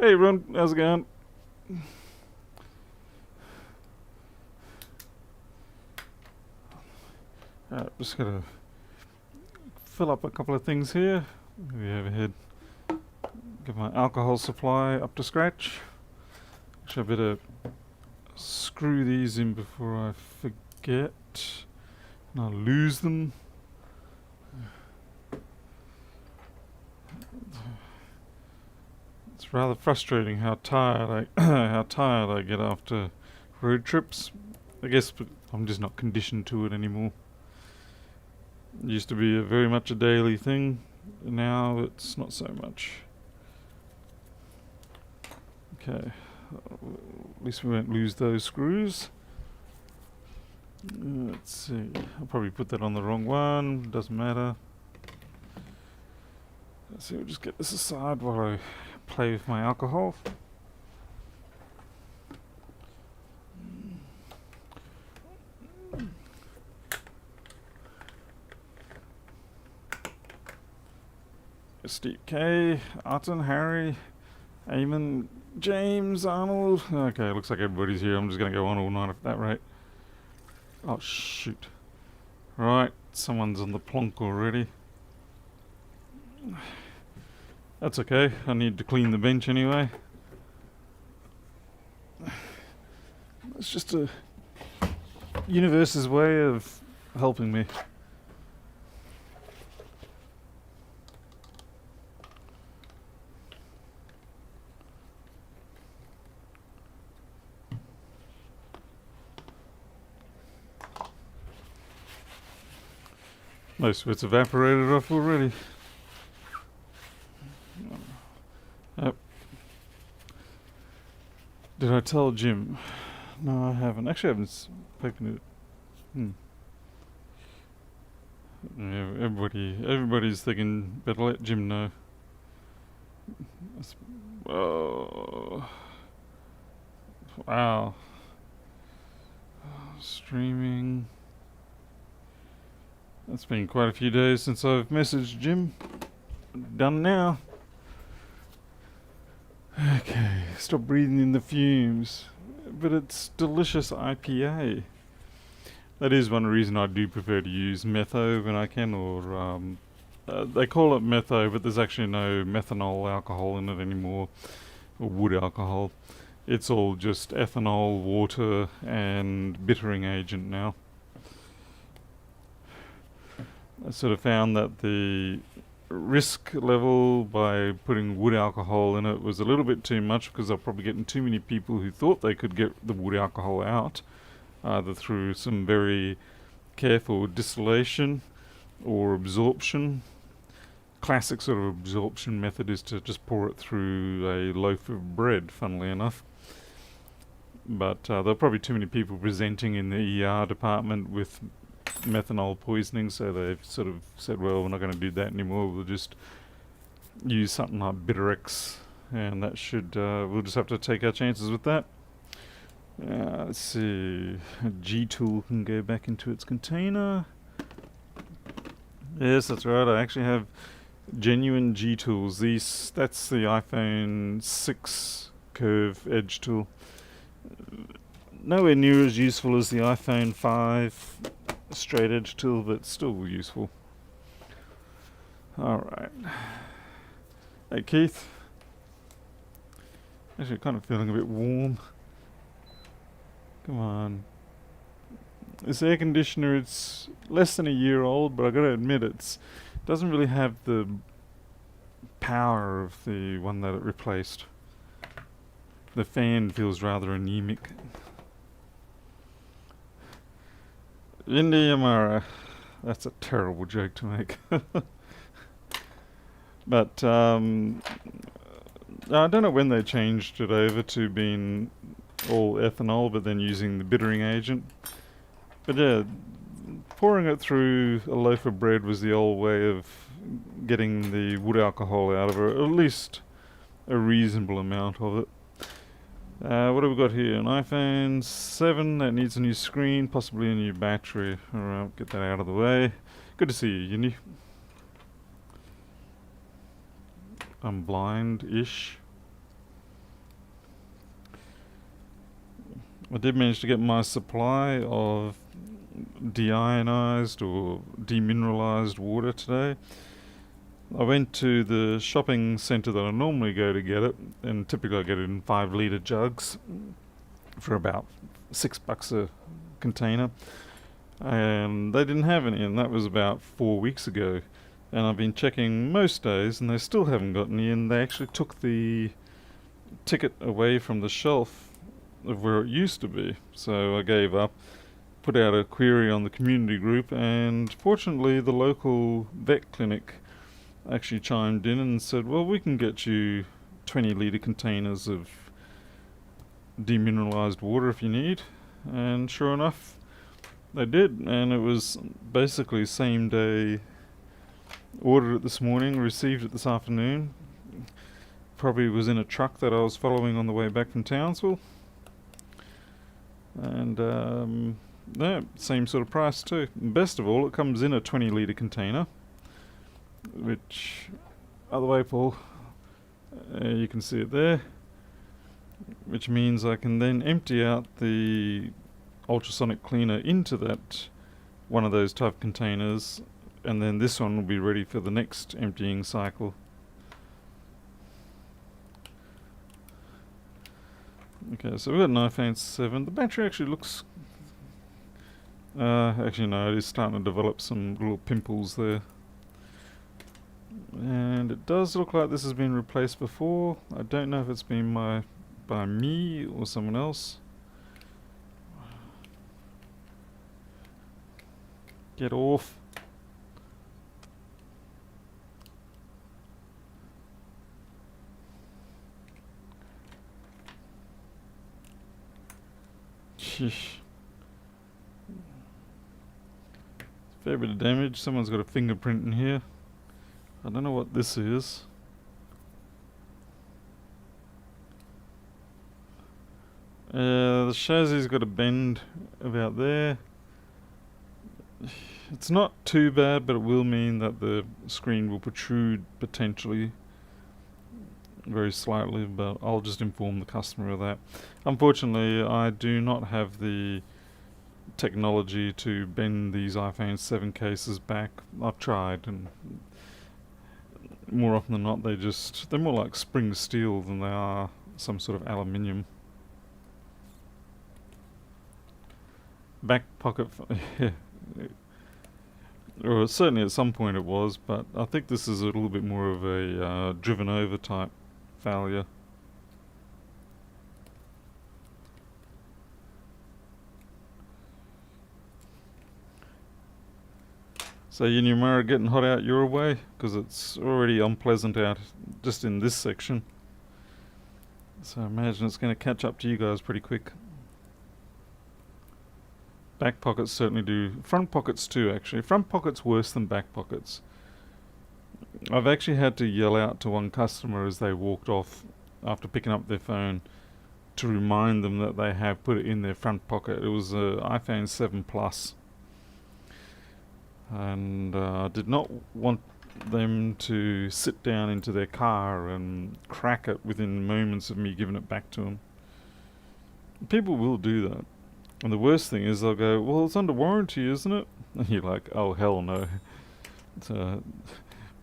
Hey everyone, how's it going? Just gotta fill up a couple of things here. Maybe overhead. Get my alcohol supply up to scratch. Actually, I better screw these in before I forget and I'll lose them. It's rather frustrating how tired I get after road trips. I guess I'm just not conditioned to it anymore. It used to be very much a daily thing. Now it's not so much. Okay, at least we won't lose those screws. Let's see, I'll probably put that on the wrong one, doesn't matter. Let's see, we'll just get this aside while I play with my alcohol. Steve K, Arton, Harry, Eamon, James, Arnold. Okay, looks like everybody's here. I'm just gonna go on all night at that rate. Oh shoot. Right, someone's on the plonk already. That's okay, I need to clean the bench anyway. It's just a universe's way of helping me. Most of it's evaporated off already. Yep. Did I tell Jim? No, I haven't. Actually, I haven't spoken to Yeah, everybody's thinking better let Jim know. Oh, wow. Streaming. It's been quite a few days since I've messaged Jim. Done now. Okay, stop breathing in the fumes. But it's delicious IPA. That is one reason I do prefer to use metho when I can, or they call it metho, but there's actually no methanol alcohol in it anymore, or wood alcohol. It's all just ethanol, water, and bittering agent now. I sort of found that the risk level by putting wood alcohol in it was a little bit too much, because I'm probably getting too many people who thought they could get the wood alcohol out, either through some very careful distillation or absorption. Classic sort of absorption method is to just pour it through a loaf of bread, funnily enough. But there are probably too many people presenting in the ER department with methanol poisoning, so they've sort of said, well, we're not going to do that anymore, we'll just use something like Bitterex, and that should, we'll just have to take our chances with that. Let's see, a G-tool can go back into its container. Yes, that's right, I actually have genuine G-tools. That's the iPhone 6 curve edge tool. Nowhere near as useful as the iPhone 5 straight edge tool, but still useful. Alright. Hey Keith. Actually kind of feeling a bit warm. Come on. This air conditioner, it's less than a year old, but I gotta admit it doesn't really have the power of the one that it replaced. The fan feels rather anemic. Indy Amara. That's a terrible joke to make. But I don't know when they changed it over to being all ethanol, but then using the bittering agent. But yeah, pouring it through a loaf of bread was the old way of getting the wood alcohol out of it, or at least a reasonable amount of it. What have we got here? An iPhone 7 that needs a new screen, possibly a new battery. Alright, get that out of the way. Good to see you, Uni. I'm blind-ish. I did manage to get my supply of deionized or demineralized water today. I went to the shopping centre that I normally go to get it, and typically I get it in 5 litre jugs for about $6 a container, and they didn't have any, and that was about 4 weeks ago. And I've been checking most days, and they still haven't got any, and they actually took the ticket away from the shelf of where it used to be. So I gave up, put out a query on the community group, and fortunately the local vet clinic actually chimed in and said, well, we can get you 20 litre containers of demineralized water if you need. And sure enough, they did, and it was basically same day. Ordered it this morning, received it this afternoon. Probably was in a truck that I was following on the way back from Townsville. And yeah, same sort of price too. And best of all, it comes in a 20 litre container, which, other way, Paul, you can see it there, which means I can then empty out the ultrasonic cleaner into that one of those type containers, and then this one will be ready for the next emptying cycle. Okay, so we've got an iPhone 7. The battery actually looks... actually no, it is starting to develop some little pimples there. And it does look like this has been replaced before. I don't know if it's been by me or someone else. Get off. Sheesh. Fair bit of damage. Someone's got a fingerprint in here. I don't know what this is. The chassis's got a bend about there. It's not too bad, but it will mean that the screen will protrude potentially very slightly, but I'll just inform the customer of that. Unfortunately, I do not have the technology to bend these iPhone 7 cases back. I've tried, and more often than not they're more like spring steel than they are some sort of aluminium. Back pocket, yeah. Or certainly at some point it was, but I think this is a little bit more of a driven over type failure. So your Numera getting hot out your way? Because it's already unpleasant out just in this section. So I imagine it's going to catch up to you guys pretty quick. Back pockets certainly do. Front pockets too, actually. Front pockets worse than back pockets. I've actually had to yell out to one customer as they walked off after picking up their phone to remind them that they have put it in their front pocket. It was an iPhone 7 Plus. And I did not want them to sit down into their car and crack it within moments of me giving it back to them. People will do that. And the worst thing is they'll go, well, it's under warranty, isn't it? And you're like, oh, hell no.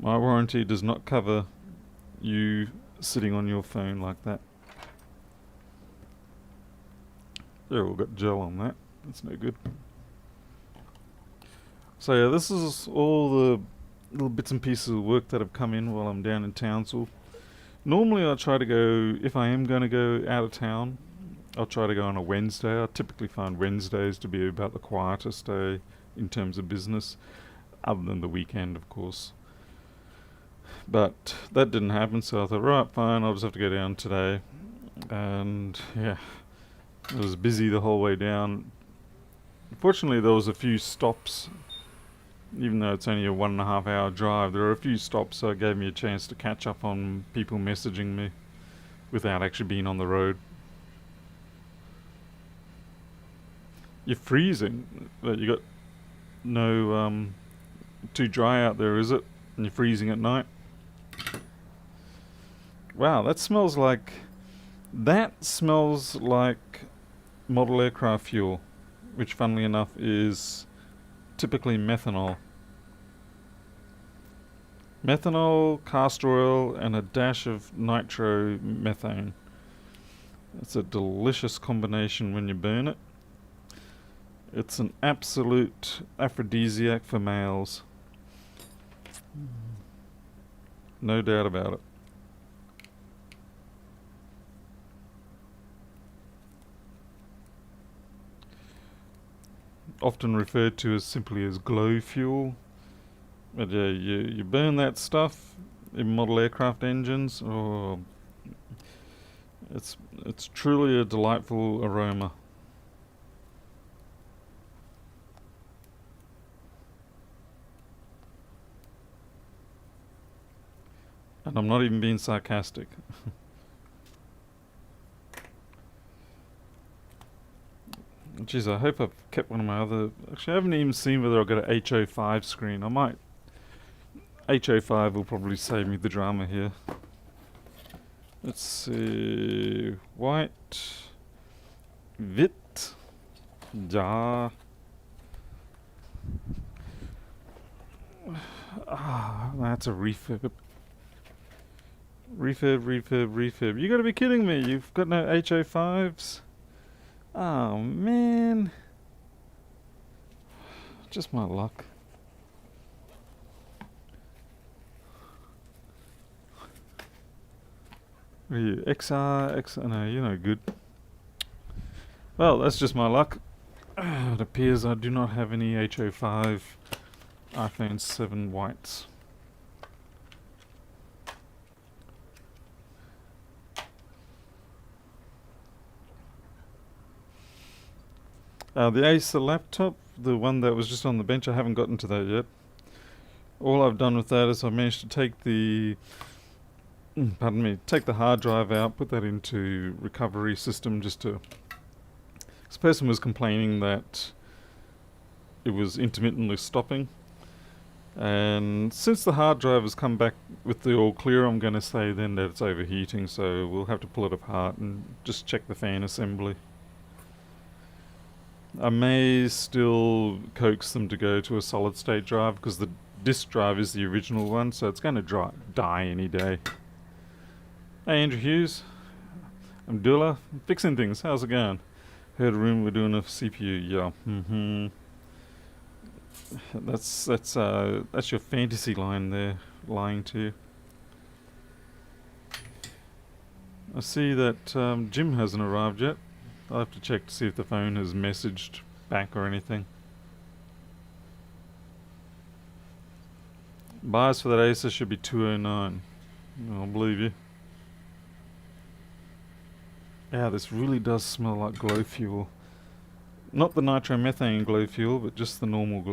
My warranty does not cover you sitting on your phone like that. They've all got gel on that. That's no good. So yeah, this is all the little bits and pieces of work that have come in while I'm down in Townsville. Normally I try to go, if I am going to go out of town, I'll try to go on a Wednesday. I typically find Wednesdays to be about the quietest day in terms of business, other than the weekend, of course. But that didn't happen, so I thought, right, fine, I'll just have to go down today. And yeah, it was busy the whole way down. Fortunately, there was a few stops. Even though it's only a 1.5 hour drive, there are a few stops, so it gave me a chance to catch up on people messaging me without actually being on the road. You're freezing, but you got no too dry out there, is it? And you're freezing at night. Wow, that smells like model aircraft fuel, which funnily enough is typically methanol. Methanol, castor oil, and a dash of nitromethane. It's a delicious combination when you burn it. It's an absolute aphrodisiac for males. No doubt about it. Often referred to as simply as glow fuel. But yeah, you burn that stuff in model aircraft engines. Oh, it's truly a delightful aroma. And I'm not even being sarcastic. Jeez, I hope I've kept one of my other... Actually, I haven't even seen whether I've got an HO5 screen. I might. HO5 will probably save me the drama here. Let's see... White... Vit... Ja... Ah, that's a refurb. Refurb. You gotta be kidding me. You've got no HO5s? Oh, man. Just my luck. What are you? XR? No, you're no good. Well, that's just my luck. It appears I do not have any HO5 iPhone 7 whites. The Acer laptop, the one that was just on the bench, I haven't gotten to that yet. All I've done with that is I've managed to take the take the hard drive out, put that into recovery system just to... This person was complaining that it was intermittently stopping. And since the hard drive has come back with the all clear, I'm going to say then that it's overheating, so we'll have to pull it apart and just check the fan assembly. I may still coax them to go to a solid state drive because the disk drive is the original one, so it's going to die any day. Hey Andrew Hughes, I'm Dula, fixing things, how's it going? Heard a rumor we're doing a CPU, yeah, That's your fantasy line there, lying to you. I see that Jim hasn't arrived yet. I'll have to check to see if the phone has messaged back or anything. Buyers for that Acer should be 209. I'll believe you. Yeah, this really does smell like glow fuel. Not the nitromethane glow fuel, but just the normal glow